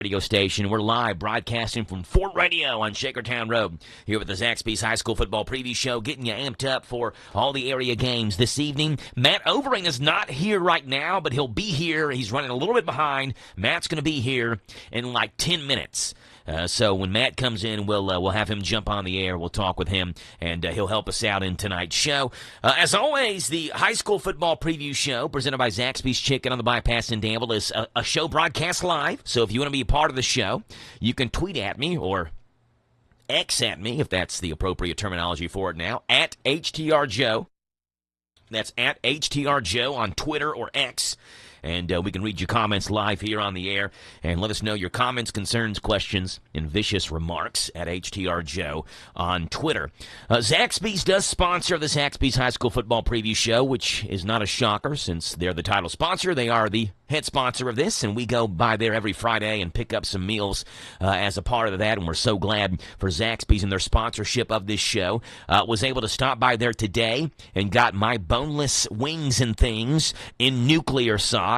radio station. We're live broadcasting from Fort Radio on Shakertown Road here with the Zaxby's High School Football Preview Show, getting you amped up for all the area games this evening. Matt Overing is not here right now, but he'll be here. He's running a little bit behind. Matt's going to be here in like 10 minutes. So when Matt comes in, we'll have him jump on the air. We'll talk with him, and he'll help us out in tonight's show. As always, the High School Football Preview Show, presented by Zaxby's Chicken on the Bypass in Danville, is a show broadcast live. So if you want to be a part of the show, you can tweet at me or X at me, if that's the appropriate terminology for it now, at HTRJoe. That's at HTRJoe on Twitter or X. And we can read your comments live here on the air. And let us know your comments, concerns, questions, and vicious remarks at HTRJoe on Twitter. Zaxby's does sponsor the Zaxby's High School Football Preview Show, which is not a shocker since they're the title sponsor. They are the head sponsor of this, and we go by there every Friday and pick up some meals as a part of that. And we're so glad for Zaxby's and their sponsorship of this show. Was able to stop by there today and got my boneless wings and things in nuclear sauce.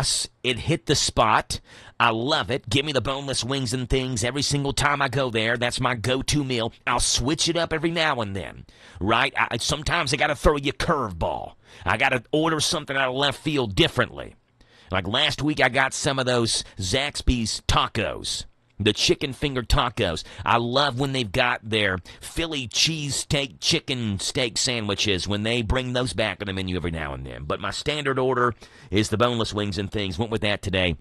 It hit the spot. I love it. Give me the boneless wings and things every single time I go there. That's my go-to meal. I'll switch it up every now and then, right? Sometimes I got to throw you a curveball. I got to order something out of left field differently. Like last week, I got some of those Zaxby's tacos. The chicken finger tacos. I love when they've got their Philly cheesesteak chicken steak sandwiches when they bring those back on the menu every now and then. But my standard order is the boneless wings and things. Went with that today.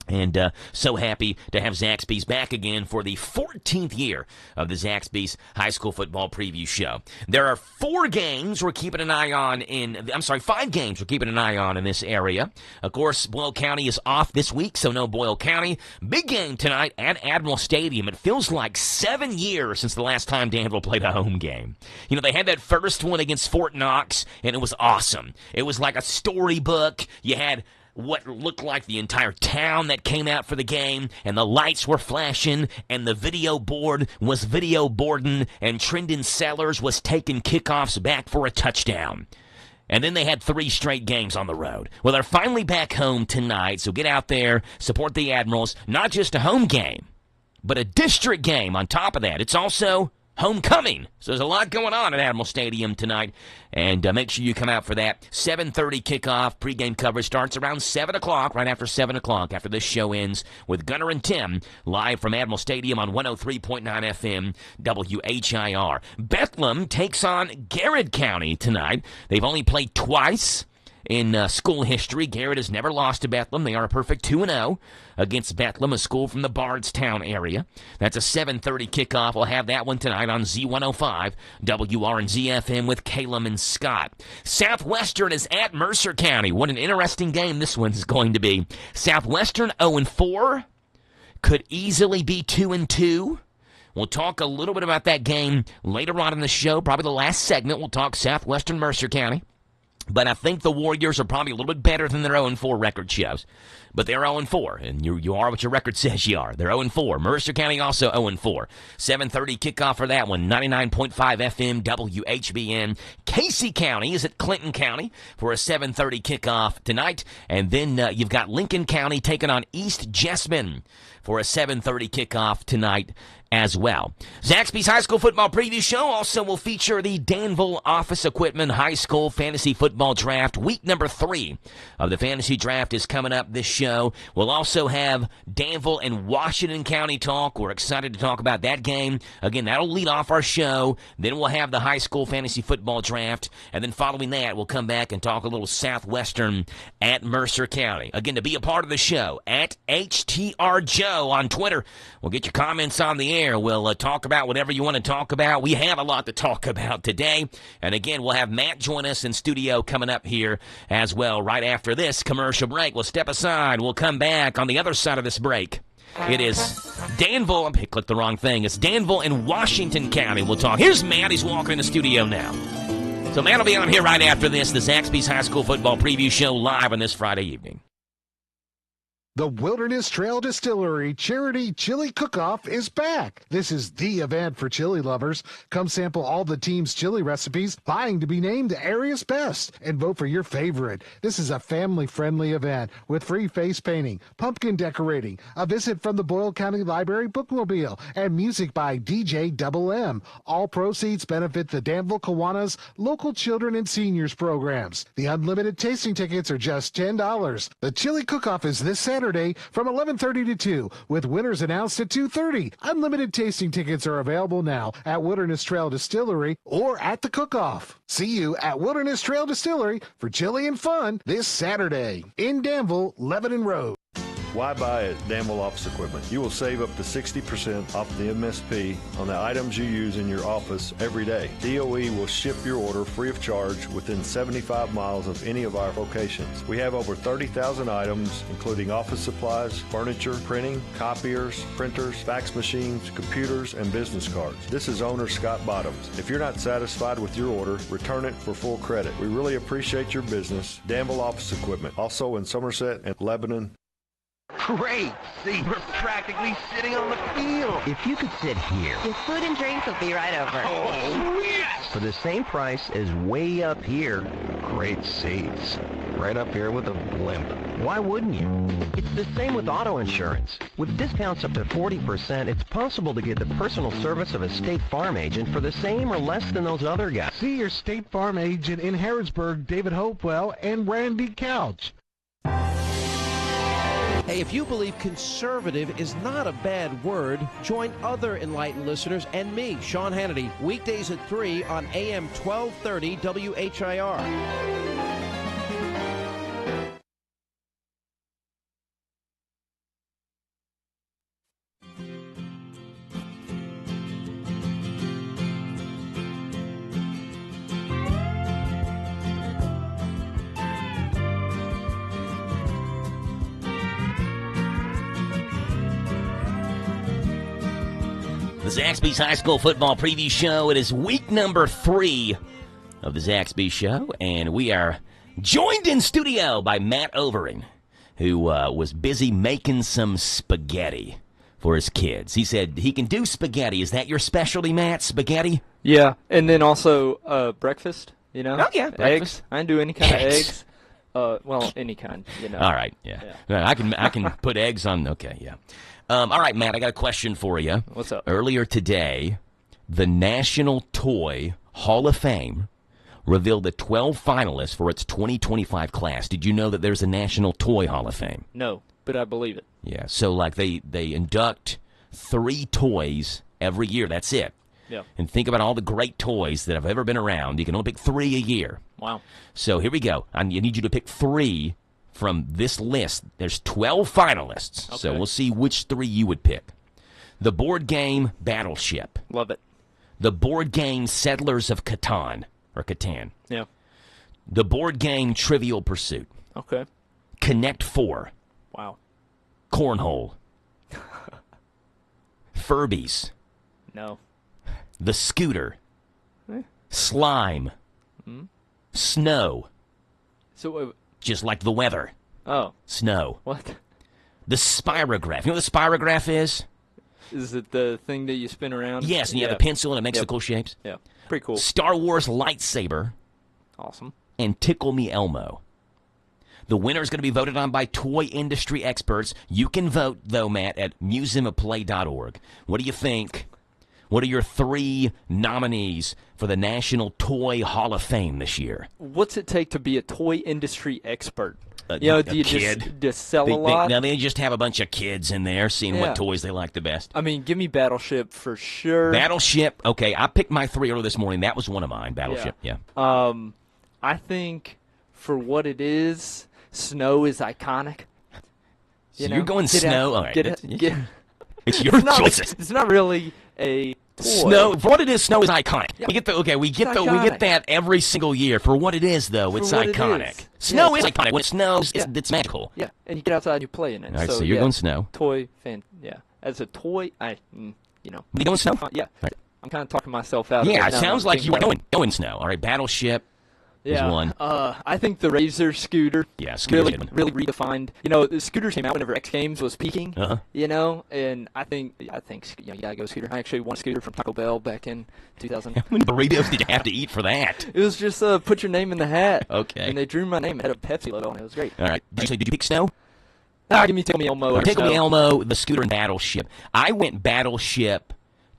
And so happy to have Zaxby's back again for the 14th year of the Zaxby's High School Football Preview Show. There are 5 games we're keeping an eye on in this area. Of course, Boyle County is off this week, so no Boyle County. Big game tonight at Admiral Stadium. It feels like 7 years since the last time Danville played a home game. You know, they had that first one against Fort Knox, and it was awesome. It was like a storybook. You had what looked like the entire town that came out for the game, and the lights were flashing, and the video board was video boarding, and Trendon Sellers was taking kickoffs back for a touchdown. And then they had 3 straight games on the road. Well, they're finally back home tonight, so get out there, support the Admirals. Not just a home game, but a district game on top of that. It's also homecoming. So there's a lot going on at Admiral Stadium tonight, and make sure you come out for that. 7:30 kickoff. Pregame coverage starts around 7 o'clock, right after 7 o'clock, after this show ends, with Gunner and Tim live from Admiral Stadium on 103.9 FM WHIR. Bethlehem takes on Garrett County tonight. They've only played twice in school history. Garrett has never lost to Bethlehem. They are a perfect 2-0 against Bethlehem, a school from the Bardstown area. That's a 7:30 kickoff. We'll have that one tonight on Z105, WRNZ FM with Calum and Scott. Southwestern is at Mercer County. What an interesting game this one's going to be. Southwestern 0-4, could easily be 2-2. We'll talk a little bit about that game later on in the show. Probably the last segment, we'll talk Southwestern Mercer County. But I think the Warriors are probably a little bit better than their 0-4 record shows. But they're 0-4, and you are what your record says you are. They're 0-4. Mercer County also 0-4. 7:30 kickoff for that one, 99.5 FM WHBN. Casey County is at Clinton County for a 7:30 kickoff tonight. And then you've got Lincoln County taking on East Jessamine for a 7:30 kickoff tonight as well. Zaxby's High School Football Preview Show also will feature the Danville Office Equipment High School Fantasy Football Draft. Week number 3 of the Fantasy Draft is coming up this show. We'll also have Danville and Washington County talk. We're excited to talk about that game. Again, that'll lead off our show. Then we'll have the High School Fantasy Football Draft. And then following that, we'll come back and talk a little Southwestern at Mercer County. Again, to be a part of the show, at HTRJoe on Twitter. We'll get your comments on the air. We'll talk about whatever you want to talk about. We have a lot to talk about today. And again, we'll have Matt join us in studio coming up here as well right after this commercial break. We'll step aside. We'll come back on the other side of this break. It is Danville. I clicked the wrong thing. It's Danville and Washington County. We'll talk. Here's Matt. He's walking in the studio now. So Matt will be on here right after this, the Zaxby's High School Football Preview Show live on this Friday evening. The Wilderness Trail Distillery Charity Chili Cook-Off is back. This is the event for chili lovers. Come sample all the team's chili recipes, vying to be named the area's best, and vote for your favorite. This is a family-friendly event with free face painting, pumpkin decorating, a visit from the Boyle County Library bookmobile, and music by DJ Double M. All proceeds benefit the Danville Kiwanis local children and seniors programs. The unlimited tasting tickets are just $10. The Chili Cook-Off is this Saturday from 11:30 to 2, with winners announced at 2:30. Unlimited tasting tickets are available now at Wilderness Trail Distillery or at the Cook-Off. See you at Wilderness Trail Distillery for chili and fun this Saturday in Danville, Lebanon Road. Why buy at Danville Office Equipment? You will save up to 60% off the MSP on the items you use in your office every day. DOE will ship your order free of charge within 75 miles of any of our locations. We have over 30,000 items, including office supplies, furniture, printing, copiers, printers, fax machines, computers, and business cards. This is owner Scott Bottoms. If you're not satisfied with your order, return it for full credit. We really appreciate your business. Danville Office Equipment, also in Somerset and Lebanon. Great! See, we're practically sitting on the field. If you could sit here. Your food and drinks will be right over. Oh, yes! For the same price as way up here. Great seats. Right up here with a blimp. Why wouldn't you? It's the same with auto insurance. With discounts up to 40%, it's possible to get the personal service of a State Farm agent for the same or less than those other guys. See your State Farm agent in Harrodsburg, David Hopewell, and Randy Couch. Hey, if you believe conservative is not a bad word, join other enlightened listeners and me, Sean Hannity, weekdays at 3 on AM 1230 WHIR. The Zaxby's High School Football Preview Show. It is week number 3 of the Zaxby's Show, and we are joined in studio by Matt Overing, who was busy making some spaghetti for his kids. He said he can do spaghetti. Is that your specialty, Matt? Spaghetti? Yeah, and then also breakfast, you know? Oh, yeah, breakfast. Eggs. I can do any kind of eggs. Well, any kind, you know. All right, yeah. I can put eggs on, okay, yeah. All right, Matt, I got a question for you. What's up? Earlier today, the National Toy Hall of Fame revealed the 12 finalists for its 2025 class. Did you know that there's a National Toy Hall of Fame? No, but I believe it. Yeah, so like they induct 3 toys every year. That's it. Yeah. And think about all the great toys that have ever been around. You can only pick 3 a year. Wow. So here we go. I need you to pick 3 from this list. There's 12 finalists, Okay. so we'll see which 3 you would pick. The board game Battleship. Love it. The board game Settlers of Catan, or Catan. Yeah. The board game Trivial Pursuit. Okay. Connect 4. Wow. Cornhole. Furbies. No. The Scooter. Eh. Slime. Snow. So, Just like the weather. oh, Snow. what? The Spirograph. You know what the Spirograph is? Is it the thing that you spin around? Yes, and you have Yeah. the pencil and it makes Yep. the cool shapes. Yeah. Pretty cool. Star Wars Lightsaber Awesome. and Tickle Me Elmo. The winner is going to be voted on by toy industry experts. You can vote, though, Matt, at museumofplay.org. What do you think? What are your 3 nominees for the National Toy Hall of Fame this year? What's it take to be a toy industry expert? You know, do you just sell a lot? Now they just have a bunch of kids in there seeing Yeah. what toys they like the best. I mean, give me Battleship for sure. Battleship, okay, I picked my 3 earlier this morning. That was one of mine, Battleship, yeah. I think for what it is, Snow is iconic. So you're going Snow? All right. It's your it's not, choices. It's not really a toy. Snow, for what it is, Snow is iconic. Yeah. We get It's we get that every single year. For what it is, though, For it's what it iconic. is. Snow Yeah. is iconic. When it snows, Yeah. it's magical. Yeah, and you get outside and you play in it. All right, so you're yeah, going Snow. Toy fan, yeah. As a toy, you know. You going Snow? Yeah. Right. I'm kind of talking myself out. Yeah, of it it now. sounds I'm like you were thinking going Snow. All right, Battleship. is one. I think the Razor scooter. Yeah, really redefined. The scooter came out whenever X Games was peaking. And I think you gotta go scooter. I actually won a scooter from Taco Bell back in 2000. How many burritos did you have to eat for that? It was just put your name in the hat. Okay. And they drew my name. It had a Pepsi logo on it. It was great. All right. Did you pick Snow? Give me Tickle Me Elmo. Tickle Me Elmo, the scooter, and Battleship. I went Battleship,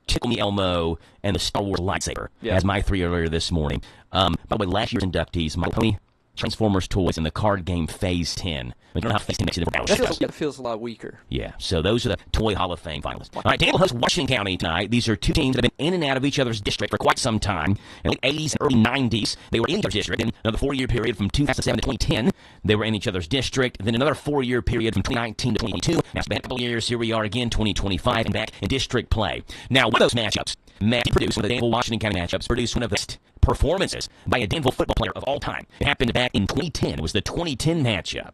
Tickle Me Elmo, and the Star Wars lightsaber as my 3 earlier this morning. By the way, last year's inductees, My Pony, Transformers toys, and the card game Phase 10. I don't know how Phase 10 makes it for Battleship. That feels a lot weaker. Yeah, so those are the Toy Hall of Fame finalists. All right, Danville hosts Washington County tonight. These are two teams that have been in and out of each other's district for quite some time. In the 80s and early 90s, they were in each other's district. In another 4-year period from 2007 to 2010, they were in each other's district. Then another 4-year period from 2019 to 2022. Now it's been a couple years. Here we are again, 2025, and back in district play. Now, one of those matchups, Matt produced one of the Danville-Washington County matchups, produced one of the best performances by a Danville football player of all time. It happened back in 2010. It was the 2010 matchup.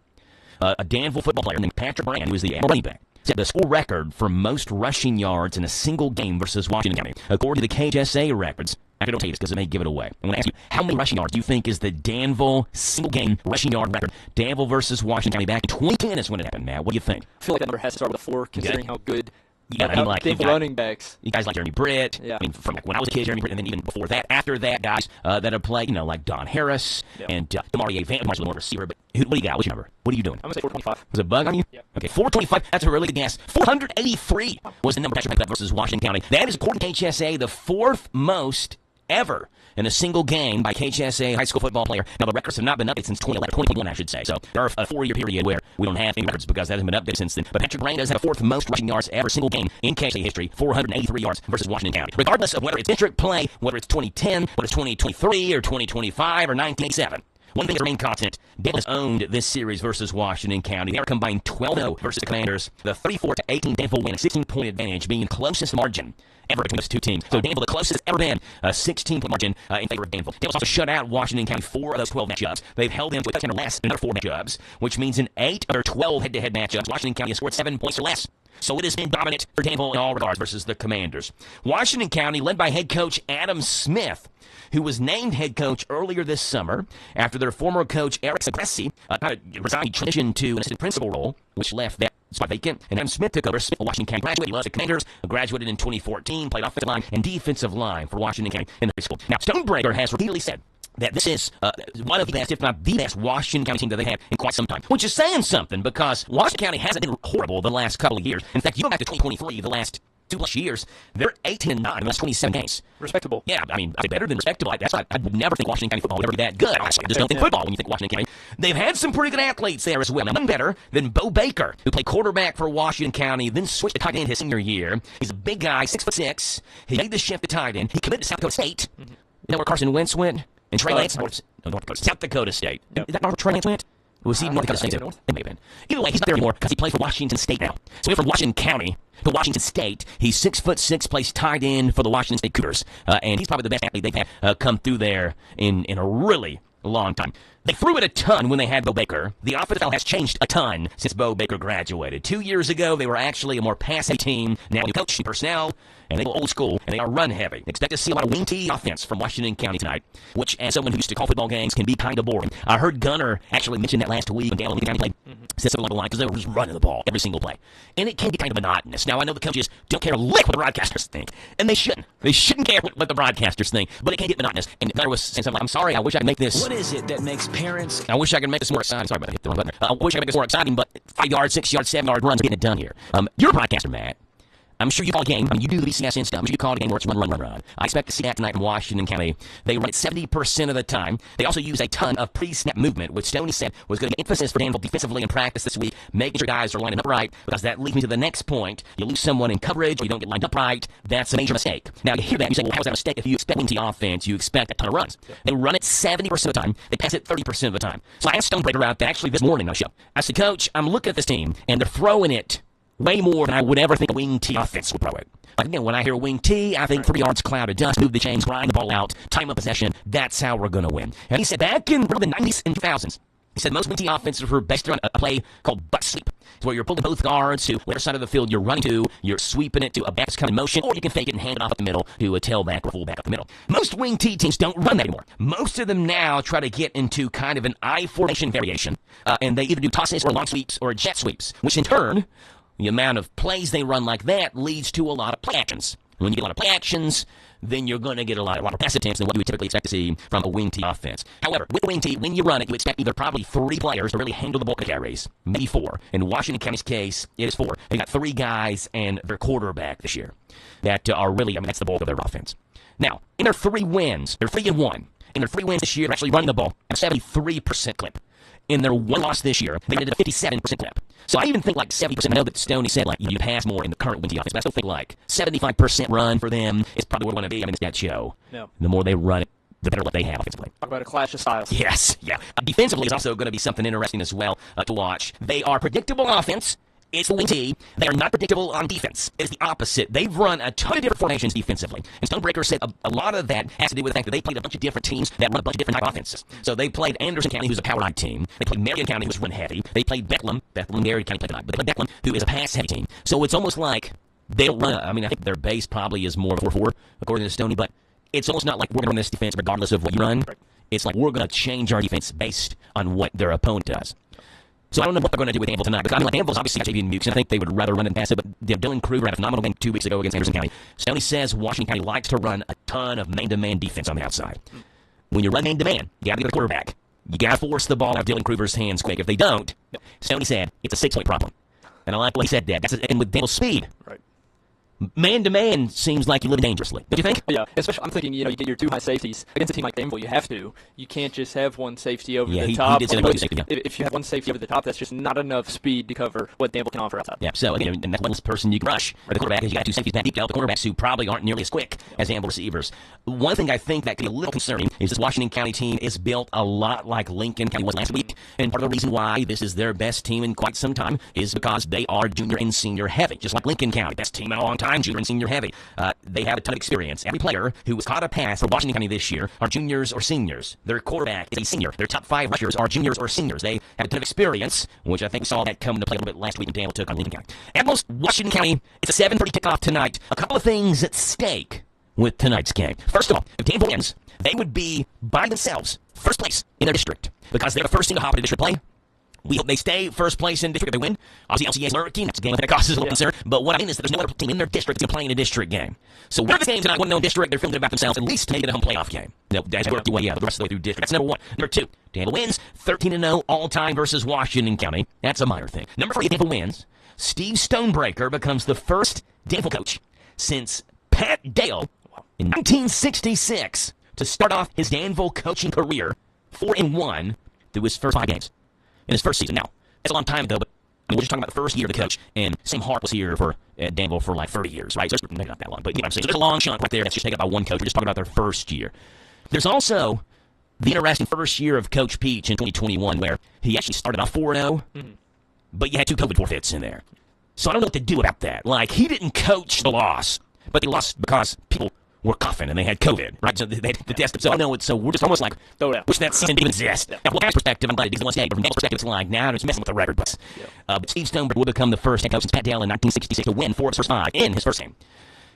A Danville football player named Patrick Brand, who was the running back, set the school record for most rushing yards in a single game versus Washington County. According to the KHSA records, I don't tell you this because it may give it away. I'm going to ask you, how many rushing yards do you think is the Danville single-game rushing yard record? Danville versus Washington County back in 2010 is when it happened, Matt. What do you think? I feel like that number has to start with a 4, considering how good Danville running backs. You guys like Jeremy Britt. Yeah. I mean, from when I was a kid, Jeremy Britt, and then even before that, after that, guys that have played, like Don Harris and Demarie Van, much more receiver. But what do you got? What's your number? What are you doing? I'm going to say 425. Was it a bug on you? Yeah. Okay, 425. That's a really good guess. 483 was the number Patrick picked up versus Washington County. That is, according to HSA, the 4th most ever in a single game by KHSA high school football player. Now, the records have not been updated since 2021, I should say. So there are a 4-year period where we don't have any records because that hasn't been updated since then. But Patrick Brand does have the 4th most rushing yards ever single game in KHSA history, 483 yards versus Washington County. Regardless of whether it's district play, whether it's 2010, whether it's 2023 or 2025 or 1987. One thing has remained constant. Danville has owned this series versus Washington County. They are combined 12-0 versus the Commanders. The 34-18 Danville win, a 16-point advantage, being the closest margin ever between those two teams. So Danville, the closest it's ever been, a 16-point margin in favor of Danville. Danville's also shut out Washington County 4 of those 12 matchups. They've held them to a touchdown or less in another 4 matchups, which means in 8 of their 12 head-to-head matchups, Washington County has scored 7 points or less. So it has been dominant for Danville in all regards versus the Commanders. Washington County, led by head coach Adam Smith, who was named head coach earlier this summer after their former coach Eric Sagressi resigned, transitioned to an assistant principal role, which left that spot vacant, and Adam Smith took over. Smith, a Washington County graduate. He loves the Commanders, graduated in 2014, played offensive line and defensive line for Washington County in high school. Now, Stonebreaker has repeatedly said that this is one of the best, if not the best, Washington County team that they've had in quite some time, which is saying something because Washington County hasn't been horrible the last couple of years. In fact, you go back to 2023, the last 2+ years, they're 18-9 in the last 27 games. Respectable. Yeah, I mean, better than respectable. I would never think Washington County football would ever be that good. I just don't think football when you think Washington County. They've had some pretty good athletes there as well. Now, none better than Bo Baker, who played quarterback for Washington County, then switched to tight end his senior year. He's a big guy, 6'6". He made the shift to tight end. He committed to South Dakota State. You know where Carson Wentz went? And Trey Lance? North Dakota. South Dakota State. Is that North Trey Lance went? Was he North Dakota State? It may have been. Either way, he's not there anymore because he plays for Washington State now. So he went from Washington County to Washington State. He's 6'6", plays tight end for the Washington State Cougars. And he's probably the best athlete they've had come through there in a really long time. They threw it a ton when they had Bo Baker. The offensive style has changed a ton since Bo Baker graduated. 2 years ago, they were actually a more pass-heavy team. Now, new coach, new personnel, and they go old school, and they are run-heavy. Expect to see a lot of wing T offense from Washington County tonight, which, as someone who used to call football games, can be kind of boring. I heard Gunner actually mention that last week when Danville County played. Said something along the line because they were just running the ball every single play. And it can be kind of monotonous. Now, I know the coaches don't care a lick what the broadcasters think, and they shouldn't. They shouldn't care what the broadcasters think, but it can get monotonous. And Gunner was saying something like, I'm sorry, I wish I could make this. What is it that makes parents... I wish I could make this more exciting. Sorry about that. Hit the wrong button. I wish I could make this more exciting, but 5 yards, 6 yards, 7 yard runs are getting it done here. You're a broadcaster, Matt. I'm sure you call a game. I mean, you do the BCSN stuff. I'm sure you call a game where it's run. I expect to see that tonight in Washington County. They run it 70% of the time. They also use a ton of pre-snap movement, which Stoney said was going to be emphasis for Danville defensively in practice this week, making sure guys are lining up right, because that leads me to the next point. You lose someone in coverage, or you don't get lined up right. That's a major mistake. Now, you hear that, you say, well, how is that a mistake? If you expect wing T offense, you expect a ton of runs. They run it 70% of the time. They pass it 30% of the time. So I asked Stonebreaker out there, actually this morning on the show. I said, Coach, I'm looking at this team, and they're throwing it way more than I would ever think a wing T offense would throw it. Like, again, when I hear wing T, I think 3 yards, cloud of dust, move the chains, grind the ball out, time of possession. That's how we're going to win. And he said back in the 90s and 2000s, He said most wing T offenses were based on a play called butt sweep. It's where you're pulling both guards to whatever side of the field you're running to, you're sweeping it to a back that's coming in motion, or you can fake it and hand it off up the middle to a tailback or fullback up the middle. Most wing T teams don't run that anymore. Most of them now try to get into kind of an I formation variation, and they either do tosses or long sweeps or jet sweeps, which in turn, the amount of plays they run like that leads to a lot of play actions. When you get a lot of play actions, then you're going to get a lot of pass attempts than what you would typically expect to see from a wing T offense. However, with wing T, when you run it, you expect either probably 3 players to really handle the bulk of carries, maybe 4. In Washington County's case, it is 4. They got 3 guys and their quarterback this year that are really, that's the bulk of their offense. Now, in their 3 wins, they're 3-1. In their 3 wins this year, they're actually running the ball at a 73% clip. In their 1 loss this year, they did a 57% clip. So I even think like 70%. I know that Stoney said like you pass more in the current Winty offense, but I still think like 75% run for them is probably where we want to be. I mean, it's that show. No. The more they run it, the better what they have offensively. Talk about a clash of styles. Yes, yeah. Defensively is also going to be something interesting as well to watch. They are predictable on offense. It's the wing T. They are not predictable on defense. It's the opposite. They've run a ton of different formations defensively. And Stonebreaker said a lot of that has to do with the fact that they played a bunch of different teams that run a bunch of different type offenses. So they played Anderson County, who's a power ride team. They played Marion County, who's run heavy. They played Bethlehem Marion County played tonight, but they played Bethlehem, who is a pass heavy team. So it's almost like they don't run. I think their base probably is more 4-4, according to Stoney, but it's almost not like we're going to run this defense regardless of what you run. It's like we're going to change our defense based on what their opponent does. So I don't know what they're going to do with Danville tonight. Because like Danville's obviously got Javian Mukes, and I think they would rather run and pass it. But Dylan Kruger had a phenomenal game 2 weeks ago against Anderson County. Stoney says Washington County likes to run a ton of man-to-man defense on the outside. When you run man-to-man, you got to get the quarterback. You got to force the ball out of Dylan Kruger's hands quick. If they don't, Stoney said it's a 6-point problem. And I like what he said that. And with Danville's speed. Right. Man-to-man seems like you live dangerously. Don't you think? Yeah, especially I'm thinking, you get your 2 high safeties. Against a team like Danville, you have to. You can't just have one safety over the top. He did say about safety, yeah. If you have one safety over the top, that's just not enough speed to cover what Danville can offer outside. Yeah, so again, and that's one person you can rush. Or the quarterback is you got 2 safeties back deep. The quarterbacks who probably aren't nearly as quick as Danville receivers. One thing I think that could be a little concerning is this Washington County team is built a lot like Lincoln County was last week. And part of the reason why this is their best team in quite some time is because they are junior and senior heavy. Just like Lincoln County, best team in a long time, junior and senior heavy. They have a ton of experience. Every player who was caught a pass for Washington County this year are juniors or seniors. Their quarterback is a senior. Their top 5 rushers are juniors or seniors. They have a ton of experience, which I think we saw that come into play a little bit last week when Danville took on Lincoln County. At most, Washington County, it's a 7:30 kickoff tonight. A couple of things at stake with tonight's game. First of all, if Danville wins, they would be by themselves first place in their district because they're the first team to hop into district play. We hope they stay first place in district if they win. Obviously, LCA is lurking. That's a game that causes a little concern. But what I mean is that there's no other team in their district that's playing a district game. So win this game tonight, 1-0 district. They're feeling good about themselves, at least to make it a home playoff game. That's work your way out the rest of the way through district. That's number 1. Number 2, Danville wins 13-0 all-time versus Washington County. That's a minor thing. Number 3, Danville wins. Steve Stonebreaker becomes the first Danville coach since Pat Dale in 1966 to start off his Danville coaching career 4-1 through his first 5 games in his first season. Now, that's a long time ago, but we're just talking about the first year of the coach, and Sam Hart was here for Danville for like 30 years, right? So it's maybe not that long, but you know what I'm saying. So there's a long chunk right there that's just taken up by one coach. We're just talking about their first year. There's also the interesting first year of Coach Peach in 2021 where he actually started off 4-0, but you had 2 COVID forfeits in there. So I don't know what to do about that. Like, he didn't coach the loss, but they lost because people were coughing and they had COVID, right? So they had to test them. So I know it's so we're just almost like, wish that season didn't exist. Now, from Dan's perspective, I'm glad it doesn't. But from Dan's perspective, it's like, now it's messing with the record books. But Steve Stonebreaker will become the first head coach since Pat Dale in 1966 to win 4 of his first 5 in his first game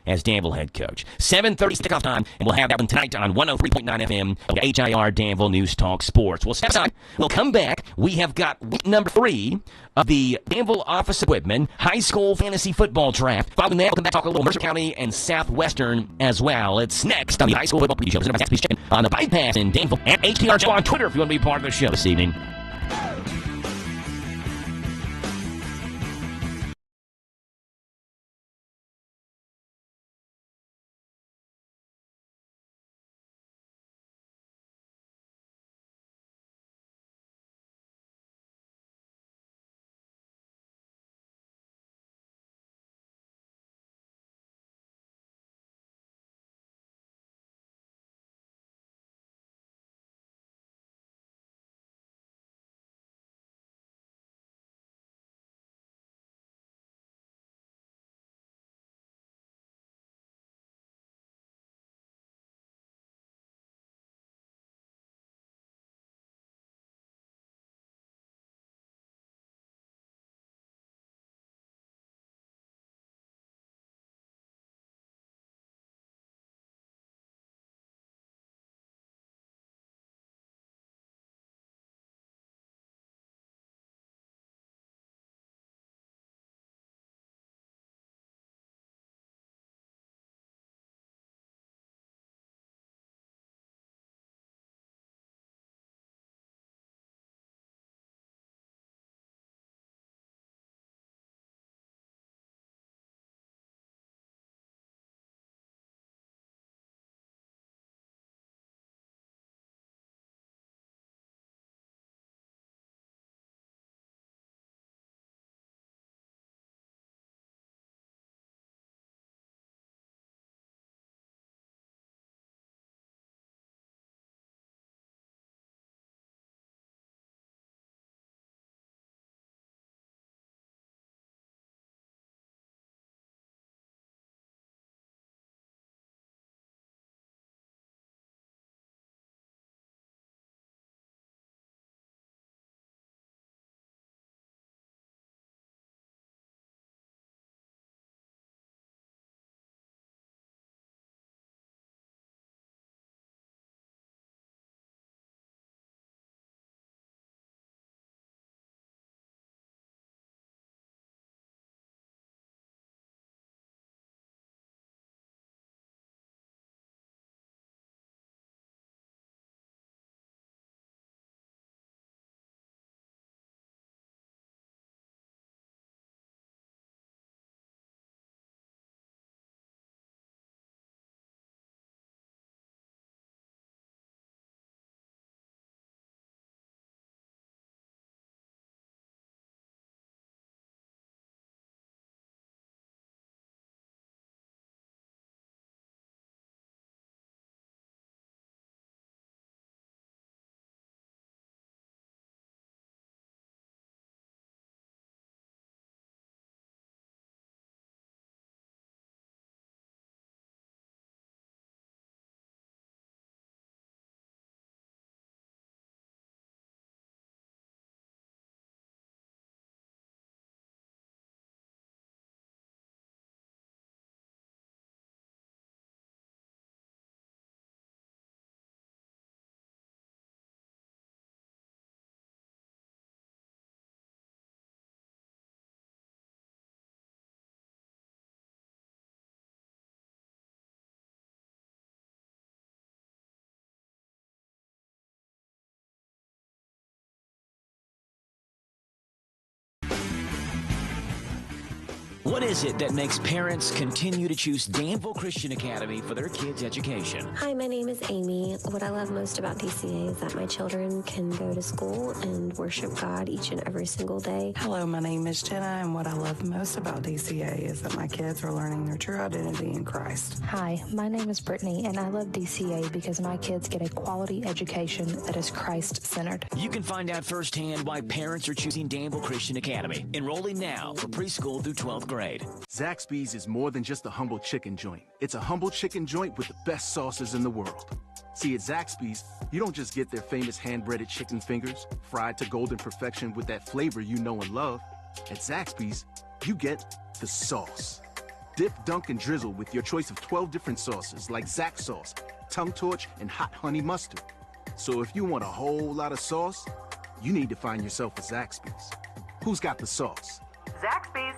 as Danville head coach. 7:30 is kickoff time, and we'll have that one tonight on 103.9 FM of WHIR Danville News Talk Sports. We'll step aside. We'll come back. We have got week number 3 of the Danville Office Equipment High School Fantasy Football Draft. Following that, we'll come back and talk a little Mercer County and Southwestern as well. It's next on the High School Football Preview Show. Please check in on the Bypass in Danville at HTR Show on Twitter if you want to be part of the show this evening. What is it that makes parents continue to choose Danville Christian Academy for their kids' education? Hi, my name is Amy. What I love most about DCA is that my children can go to school and worship God each and every single day. Hello, my name is Jenna, and what I love most about DCA is that my kids are learning their true identity in Christ. Hi, my name is Brittany, and I love DCA because my kids get a quality education that is Christ-centered. You can find out firsthand why parents are choosing Danville Christian Academy. Enrolling now for preschool through 12th grade. Zaxby's is more than just a humble chicken joint. It's a humble chicken joint with the best sauces in the world. See, at Zaxby's, you don't just get their famous hand-breaded chicken fingers, fried to golden perfection with that flavor you know and love. At Zaxby's, you get the sauce. Dip, dunk, and drizzle with your choice of 12 different sauces like Zax sauce, tongue torch, and hot honey mustard. So if you want a whole lot of sauce, you need to find yourself a Zaxby's. Who's got the sauce? Zaxby's.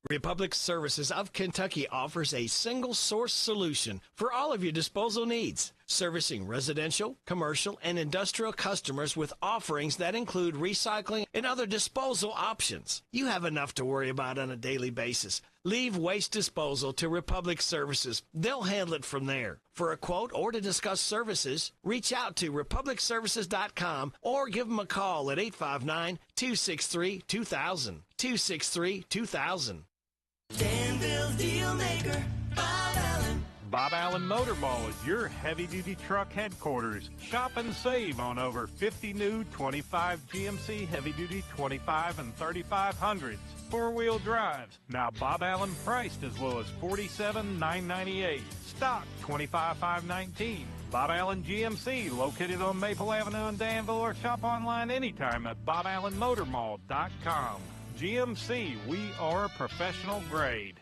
Republic Services of Kentucky offers a single-source solution for all of your disposal needs, servicing residential, commercial, and industrial customers with offerings that include recycling and other disposal options. You have enough to worry about on a daily basis. Leave waste disposal to Republic Services. They'll handle it from there. For a quote or to discuss services, reach out to republicservices.com or give them a call at 859-263-2000. 263-2000. Danville's deal maker, Bob Allen. Bob Allen Motor Mall is your heavy-duty truck headquarters. Shop and save on over 50 new 25 GMC heavy-duty 25 and 3500s. Four-wheel drives. Now Bob Allen priced as low as $47,998. Stock $25,519. Bob Allen GMC, located on Maple Avenue in Danville, or shop online anytime at boballenmotormall.com. GMC, we are professional grade.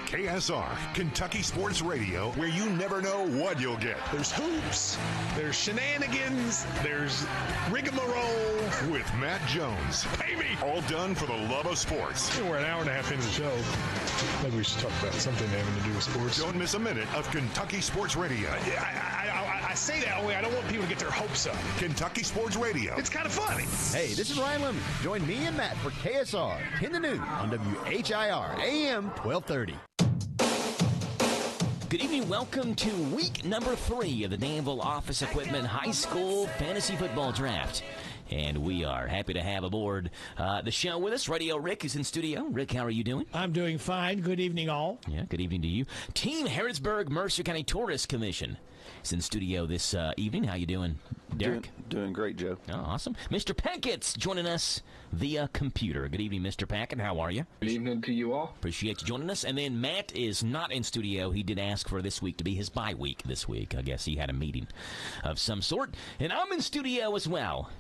KSR, Kentucky Sports Radio, where you never know what you'll get. There's hoops, there's shenanigans, there's rigmarole. With Matt Jones. Pay me! All done for the love of sports. We're an hour and a half into the show. Maybe we should talk about something having to do with sports. Don't miss a minute of Kentucky Sports Radio. I say that way. I don't want people to get their hopes up. Kentucky Sports Radio. It's kind of funny. Hey, this is Ryan Lemon. Join me and Matt for KSR in the noon on WHIR AM 1230. Good evening. Welcome to week number 3 of the Danville Office Equipment High School Fantasy Football Draft. And we are happy to have aboard the show with us. Radio Rick is in studio. Rick, how are you doing? I'm doing fine. Good evening, all. Yeah, good evening to you. Team Harrodsburg Mercer County Tourist Commission is in studio this evening. How you doing, Derek? Doing great, Joe. Oh, awesome. Mr. Packett's joining us via computer. Good evening, Mr. Packett. How are you? Good evening to you all. Appreciate you joining us. And then Matt is not in studio. He did ask for this week to be his bye week this week. I guess he had a meeting of some sort. And I'm in studio as well.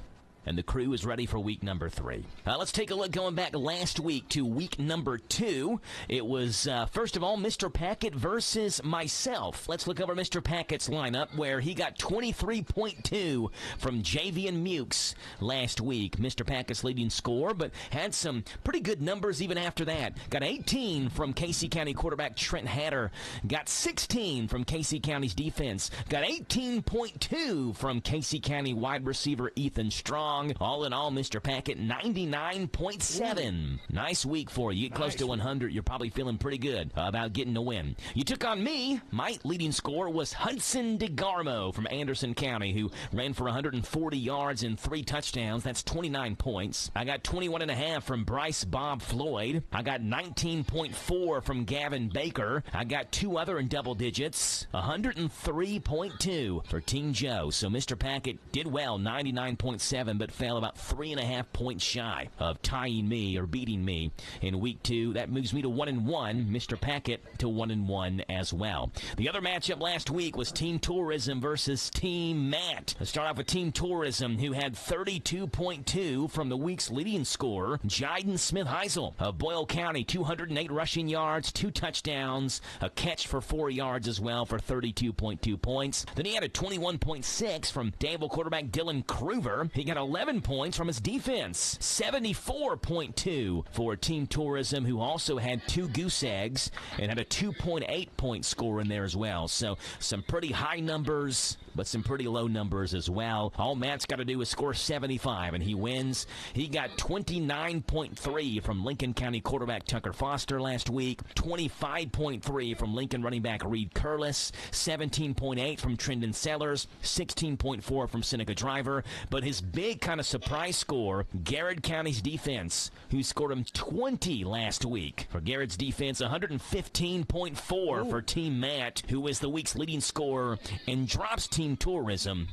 And the crew is ready for week number 3. Let's take a look going back last week to week number 2. It was, first of all, Mr. Packett versus myself. Let's look over Mr. Packett's lineup, where he got 23.2 from JV and Mukes last week. Mr. Packett's leading score, but had some pretty good numbers even after that. Got 18 from Casey County quarterback Trent Hatter. Got 16 from Casey County's defense. Got 18.2 from Casey County wide receiver Ethan Strong. All in all, Mr. Packett, 99.7. Nice week for you. Get close to 100. You're probably feeling pretty good about getting a win. You took on me. My leading score was Hudson DeGarmo from Anderson County, who ran for 140 yards and 3 touchdowns. That's 29 points. I got 21.5 from Bryce Bob Floyd. I got 19.4 from Gavin Baker. I got 2 other in double digits. 103.2 for Team Joe. So Mr. Packett did well, 99.7, but fell about 3.5 points shy of tying me or beating me in week 2. That moves me to 1-1. Mr. Packett to 1-1 as well. The other matchup last week was Team Tourism versus Team Matt. Let's start off with Team Tourism, who had 32.2 from the week's leading scorer, Jiden Smith-Heisel of Boyle County, 208 rushing yards, 2 touchdowns, a catch for 4 yards as well for 32.2 points. Then he had a 21.6 from Danville quarterback Dylan Kruver. He got 11 points from his defense. 74.2 for Team Tourism, who also had 2 goose eggs and had a 2.8 point score in there as well. So some pretty high numbers, but some pretty low numbers as well. All Matt's got to do is score 75, and he wins. He got 29.3 from Lincoln County quarterback Tucker Foster last week, 25.3 from Lincoln running back Reed Curlis, 17.8 from Trendon Sellers, 16.4 from Seneca Driver. But his big kind of surprise score, Garrett County's defense, who scored him 20 last week. For Garrett's defense, 115.4 for Team Matt, who is the week's leading scorer, and drops Team Tourism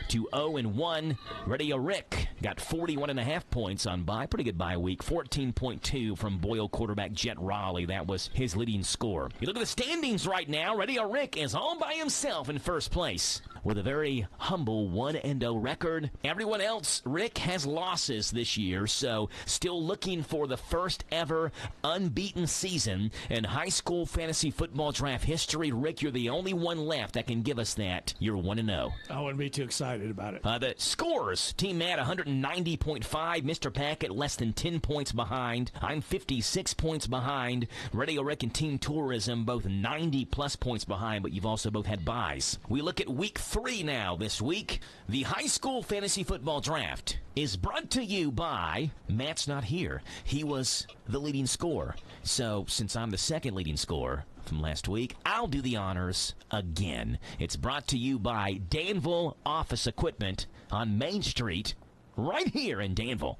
to 0-1. Radio Rick got 41.5 points on bye. Pretty good bye week. 14.2 from Boyle quarterback Jet Raleigh. That was his leading score. You look at the standings right now. Radio Rick is all by himself in first place with a very humble 1-0 record. Everyone else, Rick, has losses this year, so still looking for the first ever unbeaten season in high school fantasy football draft history. Rick, you're the only one left that can give us that. You're 1-0. I wouldn't be too excited about it. The scores, Team Matt 190.5, Mr. Packett less than 10 points behind. I'm 56 points behind. Radio Rick and Team Tourism both 90-plus points behind, but you've also both had buys. We look at week 3 now this week. The high school fantasy football draft is brought to you by Matt's not here. He was the leading scorer. So since I'm the second leading scorer from last week, I'll do the honors again. It's brought to you by Danville Office Equipment on Main Street, right here in Danville.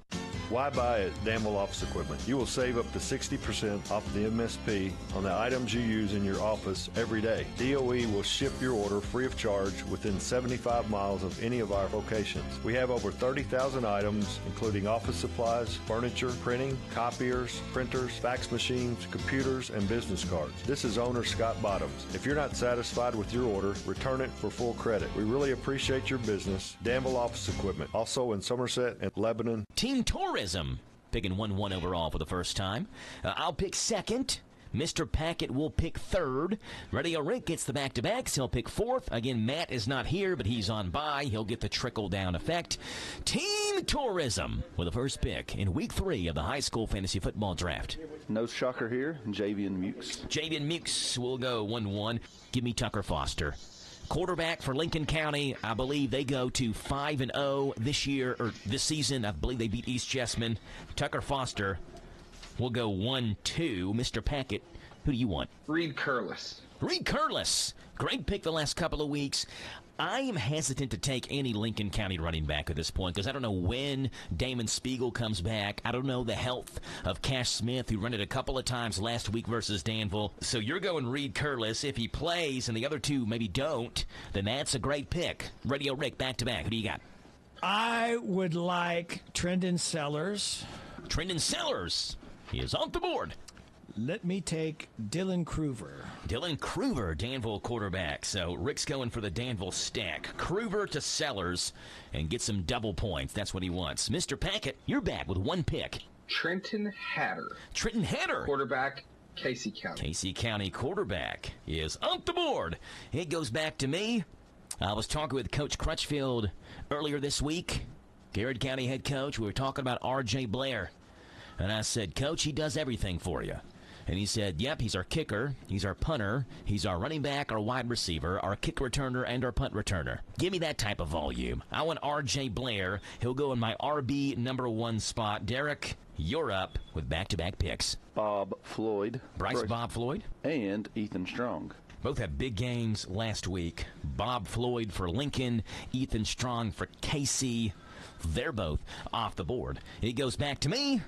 Why buy at Danville Office Equipment? You will save up to 60% off the MSP on the items you use in your office every day. DOE will ship your order free of charge within 75 miles of any of our locations. We have over 30,000 items, including office supplies, furniture, printing, copiers, printers, fax machines, computers, and business cards. This is owner Scott Bottoms. If you're not satisfied with your order, return it for full credit. We really appreciate your business. Danville Office Equipment, also in Somerset and Lebanon. Team Tourism picking 1-1 overall for the first time. I'll pick second. Mr. Packett will pick third. Radio Rick gets the back-to-backs. He'll pick fourth. Again, Matt is not here, but he's on bye. He'll get the trickle-down effect. Team Tourism with the first pick in week 3 of the high school fantasy football draft. No shocker here, Javian Mukes. Javian Mukes will go 1-1. Give me Tucker Foster. Quarterback for Lincoln County, I believe they go to 5-0 this year, or this season. I believe they beat East Chessman. Tucker Foster will go 1-2. Mr. Packett, who do you want? Reed Curlis. Reed Curlis. Great pick the last couple of weeks. I am hesitant to take any Lincoln County running back at this point because I don't know when Damon Spiegel comes back. I don't know the health of Cash Smith, who ran it a couple of times last week versus Danville. So you're going Reed Curlis. If he plays and the other two maybe don't, then that's a great pick. Radio Rick, back-to-back. Who do you got? I would like Trendon Sellers. Trendon Sellers is off the board. Let me take Dylan Kruver. Dylan Kruver, Danville quarterback. So Rick's going for the Danville stack. Kruver to Sellers and get some double points. That's what he wants. Mr. Packett, you're back with one pick. Trenton Hatter. Trenton Hatter. Quarterback, Casey County. Casey County quarterback is off the board. It goes back to me. I was talking with Coach Crutchfield earlier this week, Garrett County head coach. We were talking about R.J. Blair. And I said, Coach, he does everything for you. And he said, yep, he's our kicker, he's our punter, he's our running back, our wide receiver, our kick returner, and our punt returner. Give me that type of volume. I want R.J. Blair. He'll go in my RB number 1 spot. Derek, you're up with back-to-back picks. Bob Floyd. Bob Floyd. And Ethan Strong. Both had big games last week. Bob Floyd for Lincoln, Ethan Strong for Casey. They're both off the board. It goes back to me.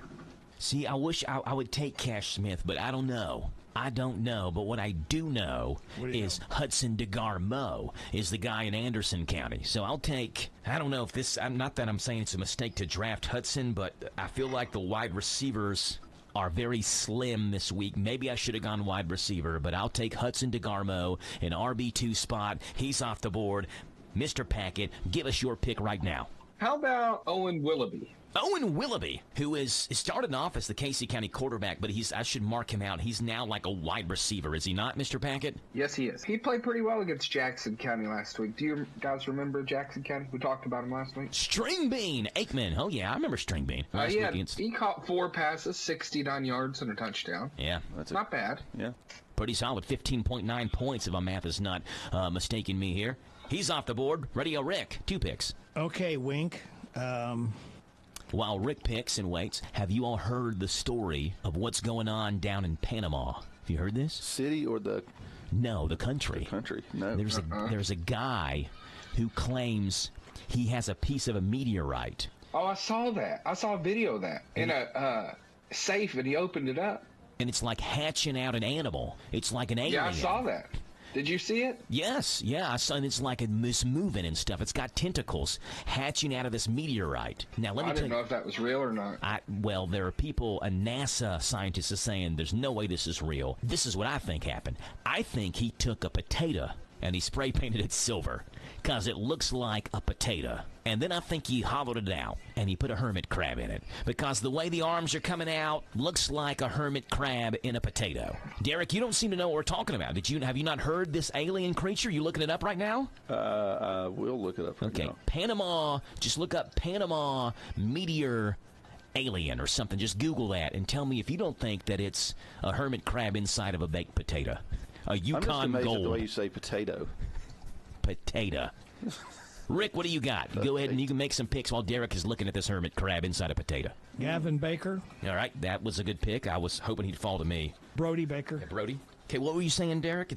See, I wish I would take Cash Smith, but I don't know. I don't know, but what I do know is Hudson DeGarmo is the guy in Anderson County. So I'll take, I don't know if this, not that I'm saying it's a mistake to draft Hudson, but I feel like the wide receivers are very slim this week. Maybe I should have gone wide receiver, but I'll take Hudson DeGarmo in RB2 spot. He's off the board. Mr. Packett, give us your pick right now. How about Owen Willoughby? Owen Willoughby, who is started off as the Casey County quarterback, but I should mark him out. He's now like a wide receiver, is he not, Mr. Packett? Yes, he is. He played pretty well against Jackson County last week. Do you guys remember Jackson County? We talked about him last week. String Bean Aikman. Oh, yeah, I remember String Bean. He caught 4 passes, 69 yards, and a touchdown. Yeah. That's not bad. Yeah. Pretty solid. 15.9 points, if my math is not mistaking me here. He's off the board. Radio Rick, 2 picks. Okay, Wink. While Rick picks and waits, have you all heard the story of what's going on down in Panama? Have you heard this? City or the... No, the country. The country, no. There's a guy who claims he has a piece of a meteorite. Oh, I saw that. I saw a video of that in a safe, and he opened it up. And it's like hatching out an animal. It's like an alien. Yeah, I saw that. Did you see it? Yes, yeah. I saw, and it's like it's moving and stuff. It's got tentacles hatching out of this meteorite. Now, I didn't know if that was real or not. Well, there are people, a NASA scientist is saying there's no way this is real. This is what I think happened. I think he took a potato and he spray painted it silver because it looks like a potato. And then I think he hollowed it out and he put a hermit crab in it because the way the arms are coming out looks like a hermit crab in a potato. Derek, you don't seem to know what we're talking about. Have you not heard this alien creature? You looking it up right now? We'll look it up right now. Panama, just look up Panama meteor alien or something. Just Google that and tell me if you don't think that it's a hermit crab inside of a baked potato. A Yukon I'm just amazed Gold. at the way you say potato. Potato. Rick, what do you got? Go ahead and you can make some picks while Derek is looking at this hermit crab inside a potato. Gavin Baker. All right, that was a good pick. I was hoping he'd fall to me. Brody Baker. Yeah, Brody. Okay, what were you saying, Derek?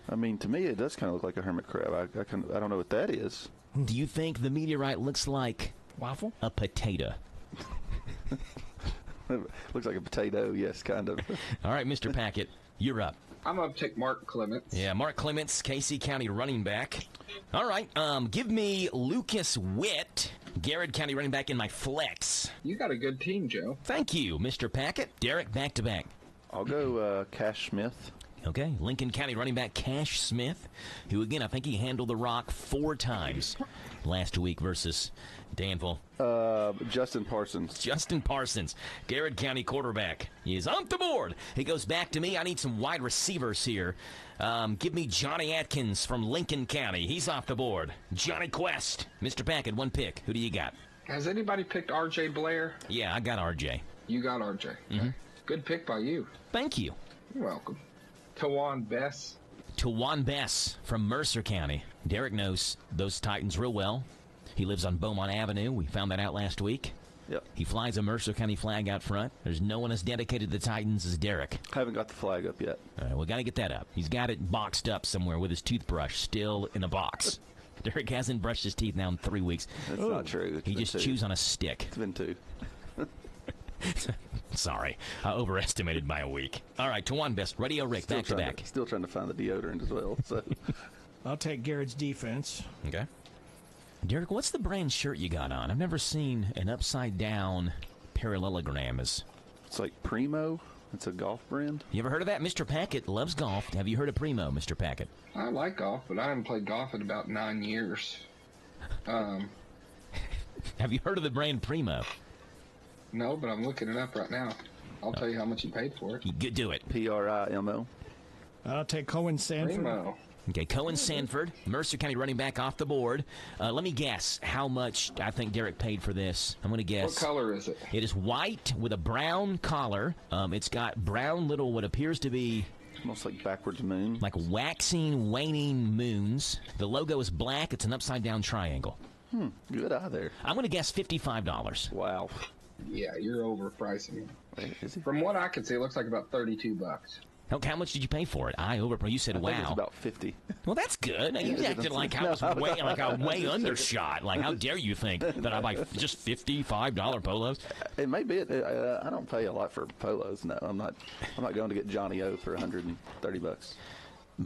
I mean, to me, it does kind of look like a hermit crab. I don't know what that is. Do you think the meteorite looks like waffle? A potato? Looks like a potato, yes, kind of. All right, Mr. Packett, you're up. I'm going to take Mark Clements. Yeah, Mark Clements, Casey County running back. All right, give me Lucas Witt, Garrett County running back in my flex. You got a good team, Joe. Thank you, Mr. Packett. Derek, back to back. I'll go Cash Smith. Okay, Lincoln County running back Cash Smith, who, again, I think he handled the rock 4 times last week versus Danville. Justin Parsons. Justin Parsons, Garrett County quarterback. He is on the board. He goes back to me. I need some wide receivers here. Give me Johnny Atkins from Lincoln County. He's off the board. Johnny Quest. Mr. Packett, 1 pick. Who do you got? Has anybody picked R.J. Blair? Yeah, I got R.J. You got R.J. Mm-hmm. Good pick by you. Thank you. You're welcome. Tawan Bess. Tawan Bess from Mercer County. Derek knows those Titans real well. He lives on Beaumont Avenue. We found that out last week. Yep. He flies a Mercer County flag out front. There's no one as dedicated to the Titans as Derek. Haven't got the flag up yet. All right, we got to get that up. He's got it boxed up somewhere with his toothbrush still in a box. Derek hasn't brushed his teeth now in 3 weeks. That's not true. He just chews on a stick. It's been 2. Sorry, I overestimated by a week. All right, Tawan Best, Radio Rick, back to back. Still trying to find the deodorant as well. So. I'll take Garrett's defense. Okay. Derek, what's the brand shirt you got on? I've never seen an upside-down parallelogram. It's like Primo. It's a golf brand. You ever heard of that? Mr. Packett loves golf. Have you heard of Primo, Mr. Packett? I like golf, but I haven't played golf in about 9 years. Have you heard of the brand Primo? No, but I'm looking it up right now. I'll tell you how much you paid for it. You do it. Primo. I'll take Cohen Sanford. Primo. Okay, Cohen Sanford, Mercer County running back off the board. Let me guess how much I think Derek paid for this. I'm going to guess. What color is it? It is white with a brown collar. It's got brown little what appears to be almost like backwards moon. Like waxing, waning moons. The logo is black. It's an upside-down triangle. Good eye there. I'm going to guess $55. Wow. Yeah, you're overpricing it. Wait, is he? From what I can see, it looks like about $32. Okay, how much did you pay for it? You said I wow. think it's about 50. Well, that's good. You acted like I was way undershot. Like, how dare you think that I buy just $55 polos? It may be. I don't pay a lot for polos. No, I'm not going to get Johnny O for $130.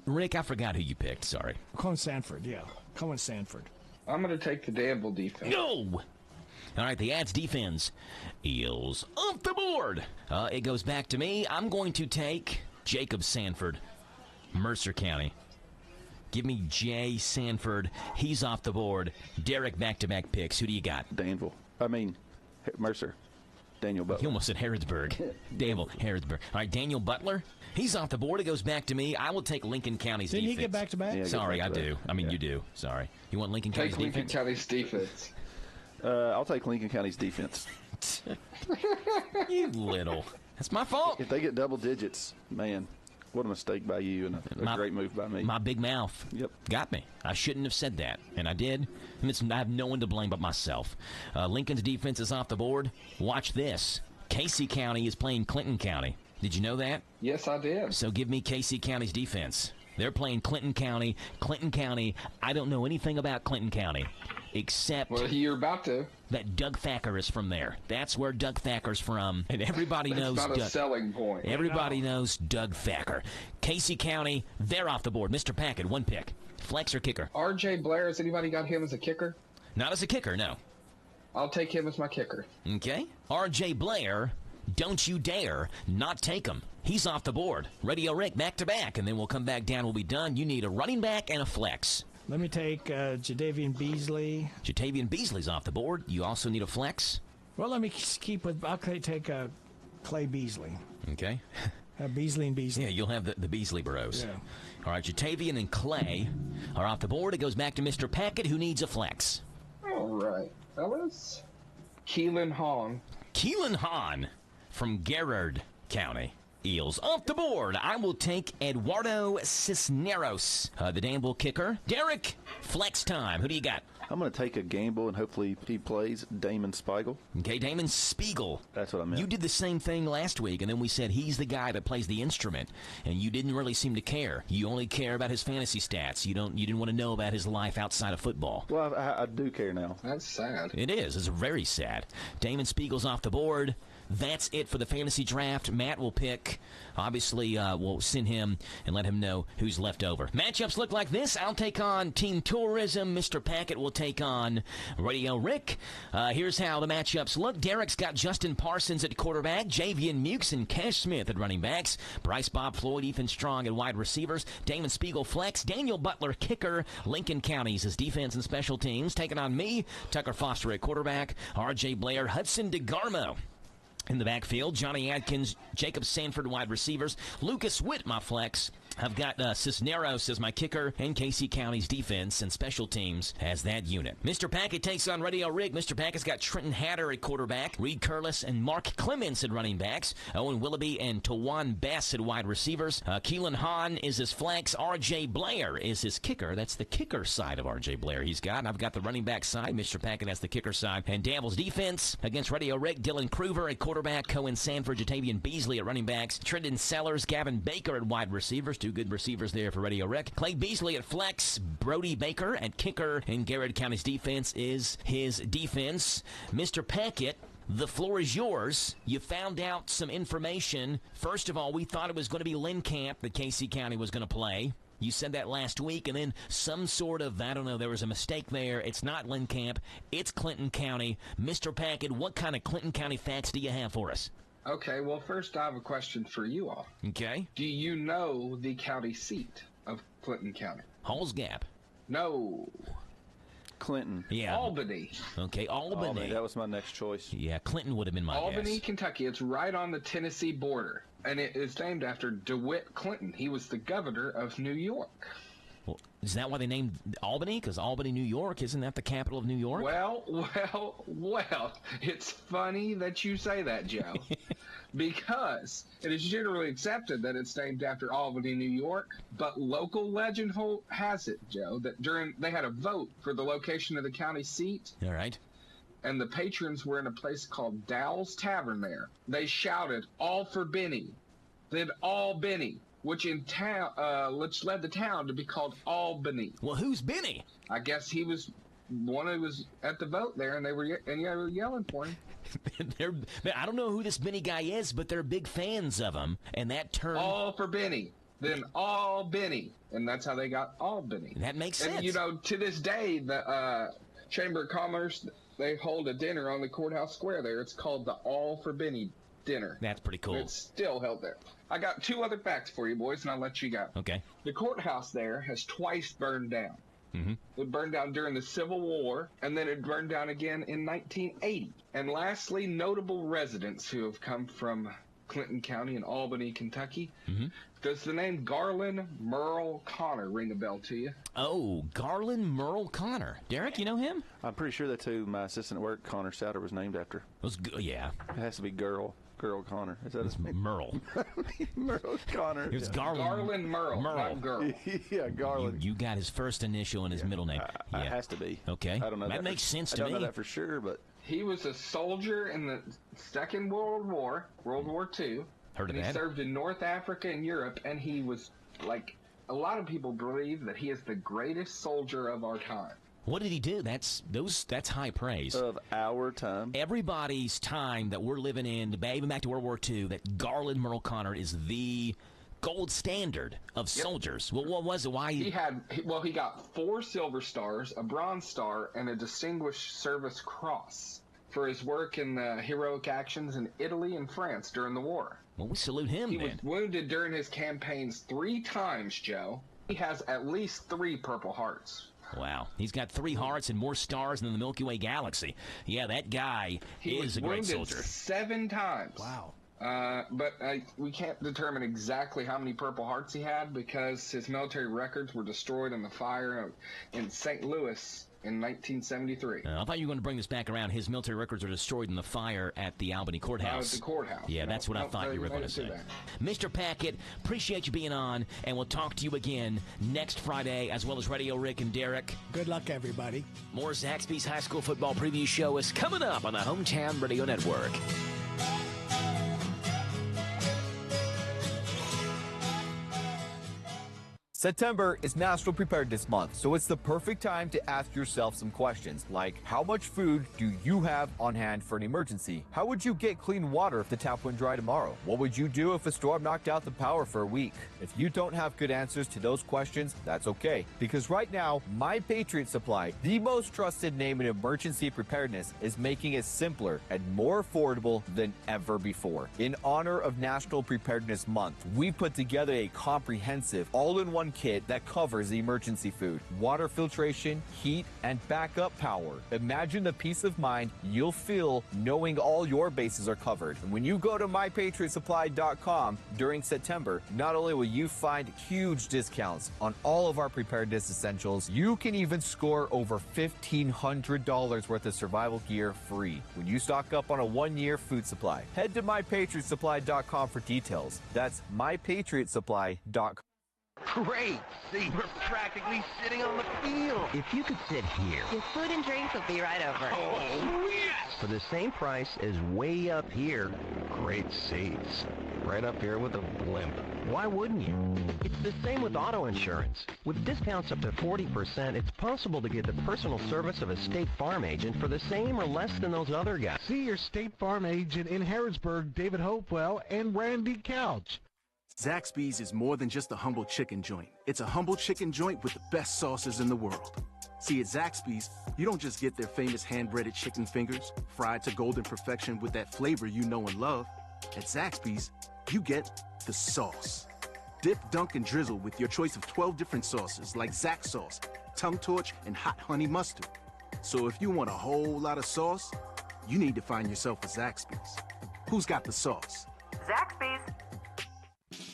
Rick, I forgot who you picked. Sorry. Cohen Sanford. Yeah, Cohen Sanford. I'm going to take the Danville defense. No. All right, the ads defense is off the board. It goes back to me. I'm going to take Jacob Sanford, Mercer County. Give me Jay Sanford. He's off the board. Derek, back-to-back picks. Who do you got? Danville. Mercer. Daniel Butler. You almost said Harrodsburg. Danville, Harrodsburg. All right, Daniel Butler. He's off the board. It goes back to me. I will take Lincoln County's Didn't defense. he get back to back? Yeah, Sorry, I back to do. back. I mean, you do. Sorry. You want Lincoln County's Take Lincoln defense? County's defense. I'll take Lincoln County's defense. You little. That's my fault. If they get double digits, man, what a mistake by you and a great move by me. My big mouth got me. I shouldn't have said that, and I did. And I have no one to blame but myself. Lincoln's defense is off the board. Watch this. Casey County is playing Clinton County. Did you know that? Yes, I did. So give me Casey County's defense. They're playing Clinton County. Clinton County, I don't know anything about Clinton County except you're about to. That Doug Thacker is from there. That's where Doug Thacker's from, and everybody knows That's not a selling point. Everybody knows Doug Thacker. Casey County, they're off the board. Mr. Packard, one pick. Flex or kicker? R.J. Blair, has anybody got him as a kicker? Not as a kicker, no. I'll take him as my kicker. Okay. R.J. Blair, don't you dare not take him. He's off the board. Radio Rick, back-to-back, and then we'll come back down. We'll be done. You need a running back and a flex. Let me take Jadavian Beasley. Jadavian Beasley's off the board. You also need a flex? Well, let me keep with... I'll take Clay Beasley. Okay. Beasley and Beasley. Yeah, you'll have the Beasley Bros. Yeah. All right, Jatavian and Clay are off the board. It goes back to Mr. Packard, who needs a flex. All right, fellas. Keelan Hahn. Keelan Hahn from Gerard County. Eels off the board. I will take Eduardo Cisneros, the Danville kicker. Derek, flex time. Who do you got? I'm going to take a gamble, and hopefully he plays Damon Spiegel. Okay, Damon Spiegel. That's what I meant. You did the same thing last week, and then we said he's the guy that plays the instrument, and you didn't really seem to care. You only care about his fantasy stats. You didn't want to know about his life outside of football. Well, I do care now. That's sad. It is. It's very sad. Damon Spiegel's off the board. That's it for the fantasy draft. Matt will pick. Obviously, we'll send him and let him know who's left over. Matchups look like this. I'll take on Team Tourism. Mr. Packard will take on Radio Rick. Here's how the matchups look. Derek's got Justin Parsons at quarterback, Javian Mukes and Cash Smith at running backs, Bryce Bob Floyd, Ethan Strong at wide receivers, Damon Spiegel flex, Daniel Butler kicker, Lincoln County's his defense and special teams. Taking on me, Tucker Foster at quarterback, R.J. Blair, Hudson DeGarmo in the backfield, Johnny Adkins, Jacob Sanford wide receivers, Lucas Witt my flex. I've got Cisneros as my kicker, and Casey County's defense and special teams as that unit. Mr. Packard takes on Radio Rig. Mr. Packett's got Trenton Hatter at quarterback, Reed Curlis and Mark Clements at running backs, Owen Willoughby and Tawan Bass at wide receivers. Keelan Hahn is his flex. R.J. Blair is his kicker. That's the kicker side of R.J. Blair he's got. And I've got the running back side. Mr. Packard has the kicker side. And Danville's defense against Radio Rig, Dylan Kruger at quarterback, Cohen Sanford, Jatavian Beasley at running backs, Trenton Sellers, Gavin Baker at wide receivers. Two good receivers there for Radio Rec. Clay Beasley at flex, Brody Baker at kicker, and Garrett County's defense is his defense. Mr. Packard, the floor is yours. You found out some information. First of all, we thought it was going to be Lynn Camp that Casey County was going to play. You said that last week, and then some sort of, I don't know, there was a mistake there. It's not Lynn Camp. It's Clinton County. Mr. Packard, what kind of Clinton County facts do you have for us? Okay, well, first I have a question for you all. Okay. Do you know the county seat of Clinton County? Halls Gap. No. Clinton. Yeah. Albany. Okay, Albany. That was my next choice. Yeah, Clinton would have been my Albany, guess. Kentucky. It's right on the Tennessee border. And it is named after DeWitt Clinton. He was the governor of New York. Well, is that why they named Albany? Because Albany, New York, isn't that the capital of New York? Well, it's funny that you say that, Joe. Because it is generally accepted that it's named after Albany, New York, but local legend has it, Joe, that they had a vote for the location of the county seat. All right. And the patrons were in a place called Dowell's Tavern there. They shouted, "All for Benny," then "All Benny," which led the town to be called Albany. Well, who's Benny? I guess he was one who was at the vote there, and they were yelling for him. I don't know who this Benny guy is, but they're big fans of him. And that term, "All for Benny," then "All Benny," and that's how they got Albany. That makes sense. And to this day, the Chamber of Commerce, they hold a dinner on the courthouse square there. It's called the All for Benny dinner. That's pretty cool. It's still held there. I got two other facts for you, boys, and I'll let you go. Okay. The courthouse there has twice burned down. It burned down during the Civil War, and then it burned down again in 1980. And lastly, notable residents who have come from Clinton County and Albany, Kentucky. Does the name Garland Merle Connor ring a bell to you? Oh, Garland Merle Connor. Derek, you know him? I'm pretty sure that's who my assistant at work, Connor Souter, was named after. Yeah. It has to be Girl Connor. Is that his name? Merle. Merle Connor. It was Garland Merle. Not Girl. Yeah, Garland. You got his first initial and his middle name. It has to be. Okay. I don't know. That makes sense to me. I don't know that for sure, but he was a soldier in the Second World War, World War II. Heard of and that. He served in North Africa and Europe, and he was, like, a lot of people believe that he is the greatest soldier of our time. What did he do? That's high praise. Of our time. Everybody's time that we're living in, even back to World War II, that Garland Merle Connor is the gold standard of soldiers. Well, what was it? Why? He got 4 Silver Stars, a Bronze Star, and a Distinguished Service Cross for his work in the heroic actions in Italy and France during the war. Well, we salute him, He was wounded during his campaigns 3 times, Joe. He has at least 3 Purple Hearts. Wow. He's got 3 hearts and more stars than the Milky Way galaxy. Yeah, that guy is a great soldier. 7 times. Wow. But we can't determine exactly how many Purple Hearts he had because his military records were destroyed in the fire in St. Louis in 1973. I thought you were going to bring this back around. His military records are destroyed in the fire at the Albany courthouse. At the courthouse. Yeah, that's what I thought you were going to say. Mr. Packett, appreciate you being on, and we'll talk to you again next Friday, as well as Radio Rick and Derek. Good luck, everybody. More Zaxby's High School Football Preview Show is coming up on the Hometown Radio Network. September is National Preparedness Month, so it's the perfect time to ask yourself some questions like, how much food do you have on hand for an emergency? How would you get clean water if the tap went dry tomorrow? What would you do if a storm knocked out the power for a week? If you don't have good answers to those questions, that's okay, because right now, My Patriot Supply, the most trusted name in emergency preparedness, is making it simpler and more affordable than ever before. In honor of National Preparedness Month, we put together a comprehensive, all-in-one kit that covers the emergency food, water filtration, heat, and backup power. Imagine the peace of mind you'll feel knowing all your bases are covered. And when you go to mypatriotsupply.com during September, not only will you find huge discounts on all of our preparedness essentials, you can even score over $1,500 worth of survival gear free when you stock up on a 1-year food supply. Head to mypatriotsupply.com for details. That's mypatriotsupply.com. Great! See, we're practically sitting on the field. If you could sit here. Your food and drinks will be right over. Oh, yes! For the same price as way up here, great seats. Right up here with a blimp. Why wouldn't you? It's the same with auto insurance. With discounts up to 40%, it's possible to get the personal service of a State Farm agent for the same or less than those other guys. See your State Farm agent in Harrisburg, David Hopewell, and Randy Couch. Zaxby's is more than just a humble chicken joint. It's a humble chicken joint with the best sauces in the world. See, at Zaxby's, you don't just get their famous hand-breaded chicken fingers, fried to golden perfection with that flavor you know and love. At Zaxby's, you get the sauce. Dip, dunk, and drizzle with your choice of 12 different sauces like Zax sauce, tongue torch, and hot honey mustard. So if you want a whole lot of sauce, you need to find yourself a Zaxby's. Who's got the sauce? Zaxby's.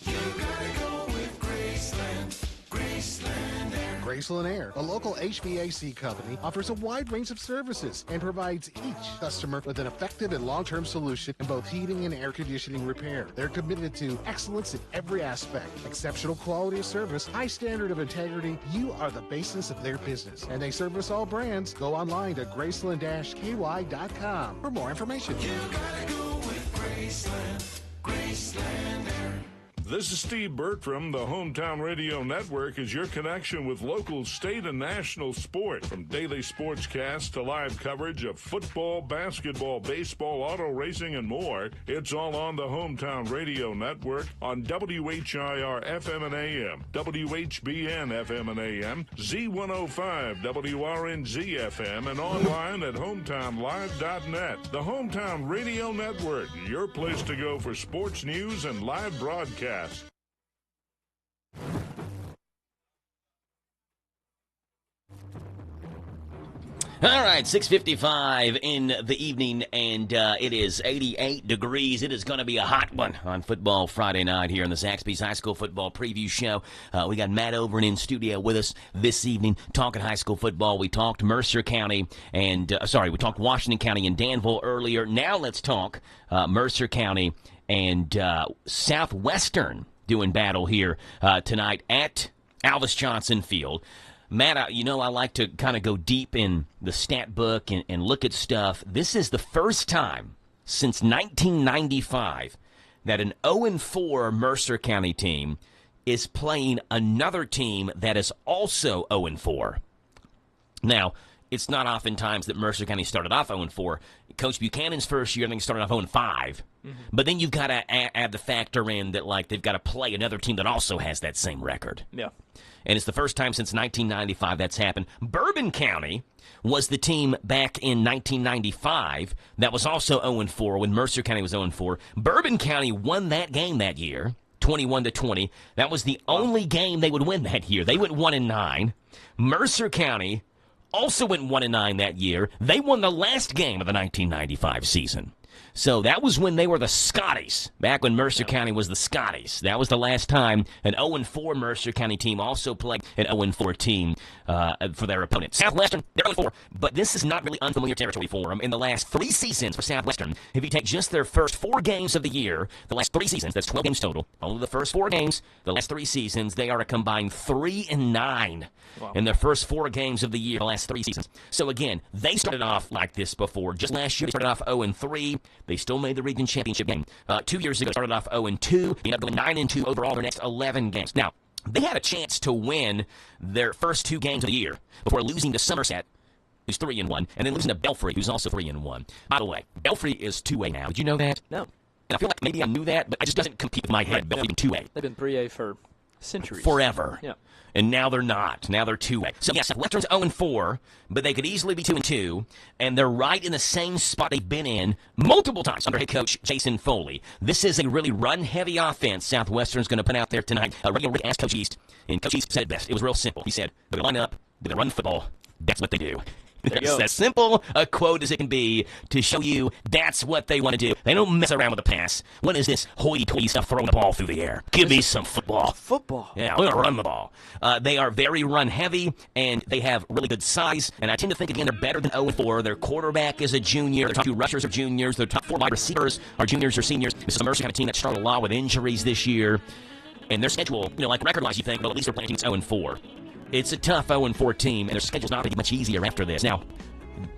You gotta go with Graceland. Graceland Air. Graceland Air, a local HVAC company, offers a wide range of services and provides each customer with an effective and long-term solution in both heating and air conditioning repair. They're committed to excellence in every aspect, exceptional quality of service, high standard of integrity. You are the basis of their business, and they service all brands. Go online to graceland-ky.com for more information. You gotta go with Graceland. Graceland Air. This is Steve Bertram. The Hometown Radio Network is your connection with local, state, and national sport. From daily sportscasts to live coverage of football, basketball, baseball, auto racing, and more, it's all on the Hometown Radio Network on WHIR FM and AM, WHBN FM and AM, Z105, WRNZ FM, and online at hometownlive.net. The Hometown Radio Network, your place to go for sports news and live broadcasts. All right, 6:55 in the evening, and it is 88 degrees. It is going to be a hot one on Football Friday night here in the Zaxby's High School Football Preview Show. We got Matt Overton in studio with us this evening talking high school football. We talked Mercer County and, we talked Washington County and Danville earlier. Now let's talk Mercer County and Southwestern doing battle here tonight at Alvis Johnson Field. Matt, I like to kind of go deep in the stat book and look at stuff. This is the first time since 1995 that an 0-4 Mercer County team is playing another team that is also 0-4. Now, it's not oftentimes that Mercer County started off 0-4. Coach Buchanan's first year, I think, started off 0-5. Mm-hmm. But then you've got to add the factor in that, like, they've got to play another team that also has that same record. Yeah. And it's the first time since 1995 that's happened. Bourbon County was the team back in 1995 that was also 0-4 when Mercer County was 0-4. Bourbon County won that game that year, 21-20. That was the only game they would win that year. They went 1-9. Mercer County also went 1-9 that year. They won the last game of the 1995 season. So that was when they were the Scotties, back when Mercer County was the Scotties. That was the last time an 0-4 Mercer County team also played an 0-4 team for their opponent. Southwestern, they're 0-4, but this is not really unfamiliar territory for them. In the last 3 seasons for Southwestern, if you take just their first 4 games of the year, the last 3 seasons, that's 12 games total, only the first 4 games, the last 3 seasons, they are a combined 3-9 in their first 4 games of the year, the last 3 seasons. So again, they started off like this before. Just last year, they started off 0-3. They still made the region championship game. 2 years ago, started off 0-2. They ended up going 9-2 overall their next 11 games. Now, they had a chance to win their first 2 games of the year before losing to Somerset, who's 3-1, and then losing to Belfry, who's also 3-1. By the way, Belfry is 2A now. Did you know that? No. And I feel like maybe I knew that, but it just doesn't compete with my head. Belfry being 2A. They've been 3A for centuries. Forever. Yeah. And now they're not. Now they're 2A. So, yes, Western's 0-4, but they could easily be 2-2, and they're right in the same spot they've been in multiple times under head coach Jason Foley. This is a really run-heavy offense Southwestern's going to put out there tonight. Radio Rick asked Coach East, and Coach East said it best. It was real simple. He said, they're going to line up, they're going to run the football. That's what they do. That's as simple a quote as it can be to show you that's what they want to do. They don't mess around with the pass. What is this hoity-toity stuff throwing the ball through the air? Give me some football. Football. Yeah, we're going to run the ball. They are very run-heavy, and they have really good size. And I tend to think, again, they're better than 0-4. Their quarterback is a junior. Their top 2 rushers are juniors. Their top 4 wide receivers are juniors or seniors. This is a Mercer kind of team that struggled a lot with injuries this year. And their schedule, like record-wise, you think, well, at least they're playing teams 0-4. It's a tough 0-4 team, and their schedule's not going to get much easier after this. Now,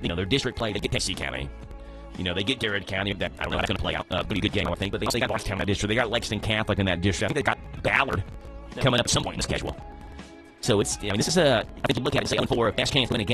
their district play, they get Tennessee County. They get Garrett County. That, I don't know how that's going to play out. Going to be a good game, I think. But they also got Washington in that district. They got Lexington Catholic in that district. I think they got Ballard coming up at some point in the schedule. So it's, this is I think you look at it and say 0-4, best chance to win a game.